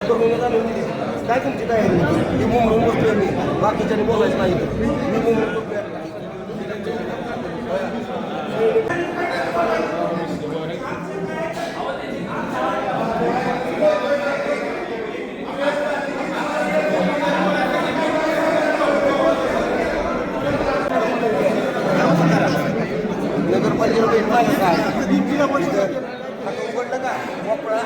काय तुमची तयारी मी मुंबईहून बसतोय मी बाकीच्याने बोलायचं नाही मी मुंबईहून नगरपालिकेला उघडलं का मोकळा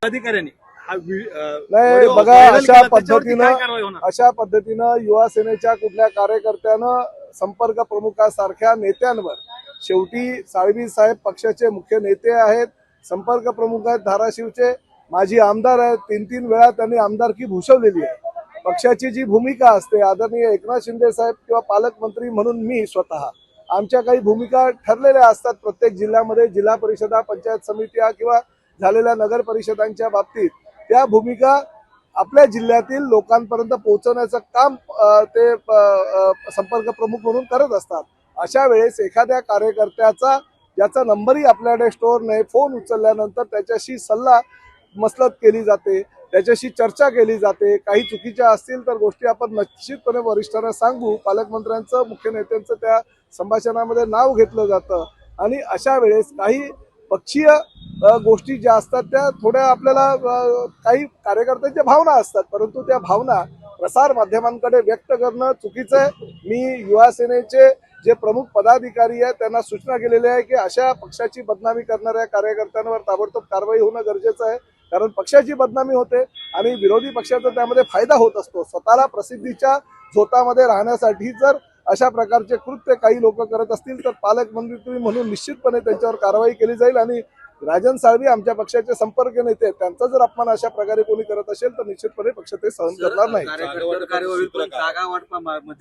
अधिकाऱ्यांनी नाही बघा, अशा पद्धतीनं युवा सेनेच्या कुठल्या कार्यकर्त्यानं संपर्क प्रमुखासारख्या नेत्यांवर, शेवटी साळवी साहेब पक्षाचे मुख्य नेते आहेत, संपर्क प्रमुख आहेत धाराशिवचे, माजी आमदार आहेत, 3-3 वेळा त्यांनी आमदारकी भूषवलेली आहे. पक्षाची जी भूमिका असते, आदरणीय एकनाथ शिंदे साहेब किंवा पालकमंत्री म्हणून मी स्वतः, आमच्या काही भूमिका ठरलेल्या असतात प्रत्येक जिल्ह्यामध्ये, जिल्हा परिषदा, पंचायत समित्या किंवा झालेल्या नगर परिषदांच्या बाबतीत. त्या भूमिका आपल्या जिल्ह्यातील लोकांपर्यंत पोहोचवण्याचं काम ते संपर्क प्रमुख म्हणून करत असतात. अशा वेळेस एखाद्या कार्यकर्त्याचा ज्याचा नंबरही आपल्याकडे स्टोअर नाही, फोन उचलल्यानंतर त्याच्याशी सल्ला मसलत केली जाते, त्याच्याशी चर्चा केली जाते. काही चुकीच्या असतील तर गोष्टी आपण निश्चितपणे वरिष्ठांना सांगू. पालकमंत्र्यांचं, मुख्य नेत्यांचं त्या संभाषणामध्ये नाव घेतलं जातं आणि अशा वेळेस काही पक्षीय गोष्टी ज्या असतात त्या थोड्या आपल्याला काही कार्यकर्त्यांच्या भावना असतात, परंतु त्या भावना प्रसार माध्यमांकडे व्यक्त करणं चुकीचं आहे. मी युवा सेनेचे जे प्रमुख पदाधिकारी आहेत त्यांना सूचना केलेली आहे की अशा पक्षाची बदनामी करणाऱ्या कार्यकर्त्यांवर ताबडतोब कारवाई होणं गरजेचं आहे, कारण पक्षाची बदनामी होते आणि विरोधी पक्षाचा त्यामध्ये फायदा होत असतो. स्वतःला प्रसिद्धीच्या झोतामध्ये राहण्यासाठी जर अशा प्रकारचे कृत्य काही लोक करत असतील तर पालकमंत्री म्हणून निश्चितपणे त्यांच्यावर कारवाई केली जाईल. आणि राजन साळवी आमच्या पक्षाचे संपर्क नेते, त्यांचा जर अपमान अशा प्रकारे कोणी करत असेल तर निश्चितपणे पक्ष ते सहन करणार नाही.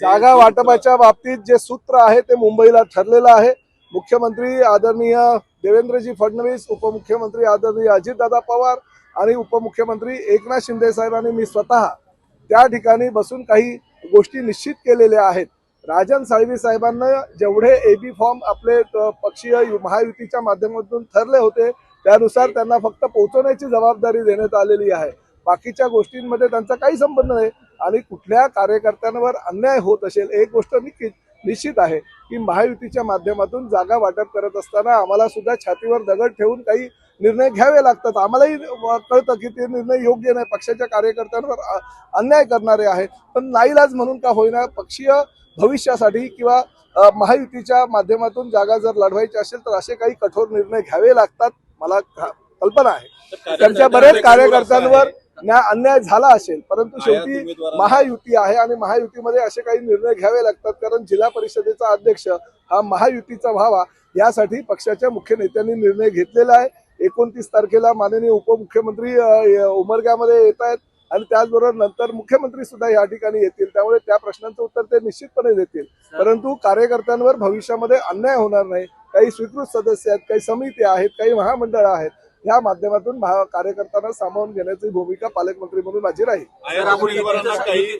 जागा वाटपाच्या बाबतीत जे सूत्र आहे ते मुंबईला ठरलेलं आहे. मुख्यमंत्री आदरणीय देवेंद्रजी फडणवीस, उपमुख्यमंत्री आदरणीय अजितदादा पवार आणि उपमुख्यमंत्री एकनाथ शिंदे साहेबांनी मी स्वतः त्या ठिकाणी बसून काही गोष्टी निश्चित केलेल्या आहेत. राजन साळवी साहेबांना जेवढे एबी फॉर्म आपले पक्षीय महायुतीच्या माध्यमातून ठरले होते त्यानुसार त्यांना फक्त पोहोचवण्याची जबाबदारी देण्यात आलेली आहे. बाकीच्या गोष्टींमध्ये त्यांचा काही संबंध नाही. आणि कुठल्या कार्यकर्त्यांवर अन्याय होत असेल, एक गोष्ट निश्चित आहे की महायुतीच्या माध्यमातून जागा वाटप करत असताना आम्हाला सुद्धा छातीवर दगड ठेवून काही निर्णय घ्यावे लागतात. आम्हालाही कळतं की ते निर्णय योग्य नाही, पक्षाच्या कार्यकर्त्यांवर अन्याय करणारे आहेत, पण नाईलाज म्हणून का होईना पक्षीय भविष्यासाठी किंवा महायुतीच्या माध्यमातून जागा जर लढवायची असेल तर असे काही कठोर निर्णय घ्यावे लागतात. मला कल्पना आहे त्यांच्या बरेच कार्यकर्त्यांवर अन्याय झाला असेल, परंतु शेवटी महायुती आहे आणि महायुतीमध्ये असे काही निर्णय घ्यावे लागतात, कारण जिल्हा परिषदेचा अध्यक्ष हा महायुतीचा व्हावा यासाठी पक्षाच्या मुख्य नेत्यांनी निर्णय घेतलेला आहे. 29 तारखेला माननीय उपमुख्यमंत्री उमरग्यामध्ये येत आहेत आणि त्याचबरोबर नंतर मुख्यमंत्री सुद्धा या ठिकाणी येतील, त्यामुळे त्या प्रश्नांचं उत्तर ते निश्चितपणे देतील. परंतु कार्यकर्त्यांवर भविष्यामध्ये अन्याय होणार नाही. काही स्वीकृत सदस्य आहेत, काही समिती आहेत, काही महामंडळ आहेत, या माध्यमातून कार्यकर्त्यांना सामावून घेण्याची भूमिका पालकमंत्री म्हणून माझी राहील.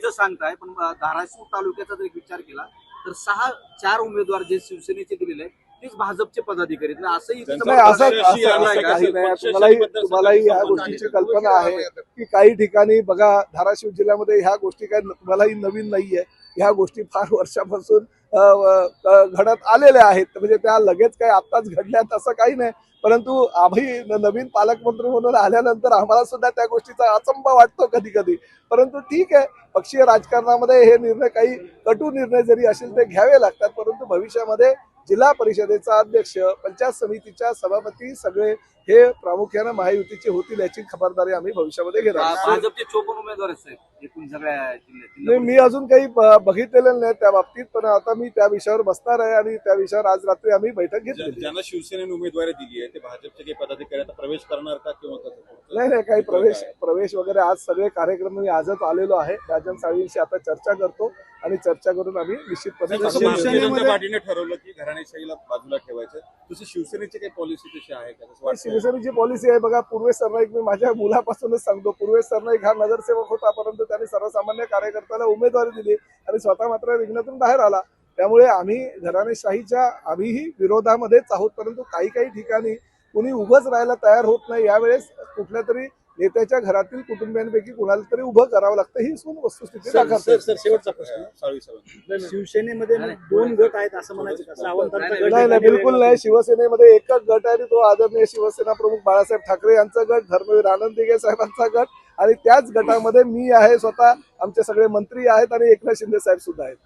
सांगताय, पण धाराशिव तालुक्याचा जर विचार केला तर 4 उमेदवार जे शिवसेनेचे दिलेले आहेत तेच भाजपचे पदाधिकारी असंही काही नाही. तुम्हालाही ह्या गोष्टीची कल्पना आहे की काही ठिकाणी बघा धाराशिव जिल्ह्यामध्ये ह्या गोष्टी काही तुम्हालाही नवीन नाहीये. ह्या गोष्टी फार वर्षापासून घडत आलेल्या आहेत. म्हणजे त्या लगेच काही आत्ताच घडल्यात असं काही नाही, परंतु आम्ही नवीन पालकमंत्री म्हणून आल्यानंतर आम्हाला सुद्धा त्या गोष्टीचा अचंबा वाटतो कधी कधी. परंतु ठीक आहे, पक्षीय राजकारणामध्ये हे निर्णय काही कटू निर्णय जरी असेल ते घ्यावे लागतात, परंतु भविष्यामध्ये जिल्हा परिषदेचा अध्यक्ष, पंचायत समितीच्या सभापती सगळे हे प्रामुख्याने महायुतीचे होतील याची खबरदारी आम्ही भविष्यामध्ये घेणार. भाजपचे 54 उमेदवार आहेत साहेब एकूण सगळ्या नाही, मी अजून काही बघितलेलं नाही त्या बाबतीत, पण आता मी त्या विषयावर बसणार आहे आणि त्या विषयावर आज रात्री आम्ही बैठक घेतली. ज्यांना शिवसेनेने उमेदवारी दिली आहे ते भाजपचे काही पदाधिकारी आता प्रवेश करणार का किंवा कसं? नाही काही प्रवेश वगैरे आज सगळे कार्यक्रम मी आजच आलेलो आहे. राजन साळवींशी आता चर्चा करतो आणि चर्चा करून आम्ही निश्चितपणे भारतीय जनता पार्टीने ठरवलं की घराणेशाहीला बाजूला ठेवायचं, तशी शिवसेनेची काही पॉलिसी तशी आहे का? कसं वाटतं? शिवसेनेची पॉलिसी आहे बघा, पूर्वेश सरनाईक, मी माझ्या मुलापासूनच सांगतो, पूर्वेश सरनाईक हा नगरसेवक होता, परंतु त्यांनी सर्वसामान्य कार्यकर्त्याला उमेदवारी दिली आणि स्वतः मात्र रिंगणातून बाहेर आला. त्यामुळे आम्ही घराणेशाहीच्या आम्हीही विरोधामध्येच आहोत, परंतु काही ठिकाणी कुणी उभंच राहायला तयार होत नाही. यावेळेस कुठल्या तरी नेत्याच्या घरातील कुटुंबियांपैकी कुणाला तरी उभं करावं लागतं, ही वस्तुस्थिती दाखवते. शेवटचा प्रश्न साळवी शिवसेनेमध्ये दोन गट आहेत असं म्हणायचं का? सावंतांचा गट नाही बिलकुल नाही. शिवसेनेमध्ये एकच गट आहे, तो आदरणीय शिवसेना प्रमुख बाळासाहेब ठाकरे यांचा गट, धर्मवीर आनंद दिघे साहेबांचा गट, आणि त्याच गटामध्ये मी आहे, स्वतः आमचे सगळे मंत्री आहेत आणि एकनाथ शिंदे साहेब सुद्धा आहेत.